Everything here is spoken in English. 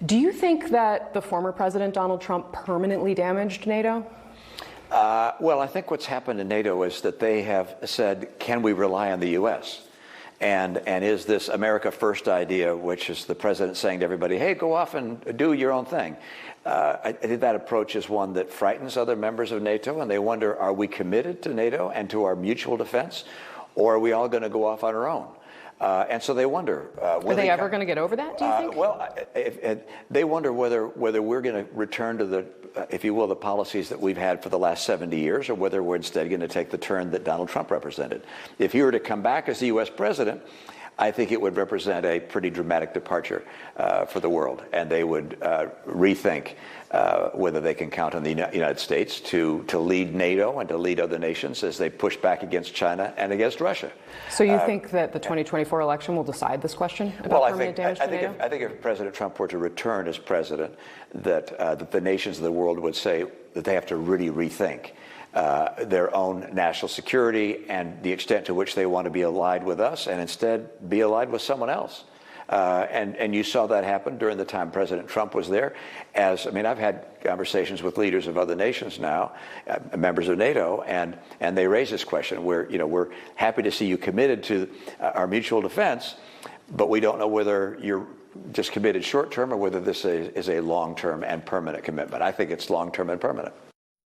Do you think that the former President Donald Trump permanently damaged NATO? Well, I think what's happened in NATO is that they have said, can we rely on the U.S.? And is this America First idea, which is the president saying to everybody, hey, go off and do your own thing. I think that approach is one that frightens other members of NATO, and they wonder, are we committed to NATO and to our mutual defense, or are we all going to go off on our own? And so they wonder. Are they ever going to get over that, do you think? Well, they wonder whether we're going to return to the, if you will, the policies that we've had for the last 70 years, or whether we're instead going to take the turn that Donald Trump represented. If he were to come back as the U.S. president, I think it would represent a pretty dramatic departure for the world, and they would rethink whether they can count on the United States to lead NATO and to lead other nations as they push back against China and against Russia. So you think that the 2024 election will decide this question about permanent damage to NATO? I think if President Trump were to return as president, that the nations of the world would say that they have to really rethink their own national security and the extent to which they want to be allied with us, and instead be allied with someone else. And you saw that happen during the time President Trump was there. I've had conversations with leaders of other nations now, members of NATO, and they raise this question. We're happy to see you committed to our mutual defense, but we don't know whether you're just committed short term or whether this is a long term and permanent commitment. I think it's long term and permanent.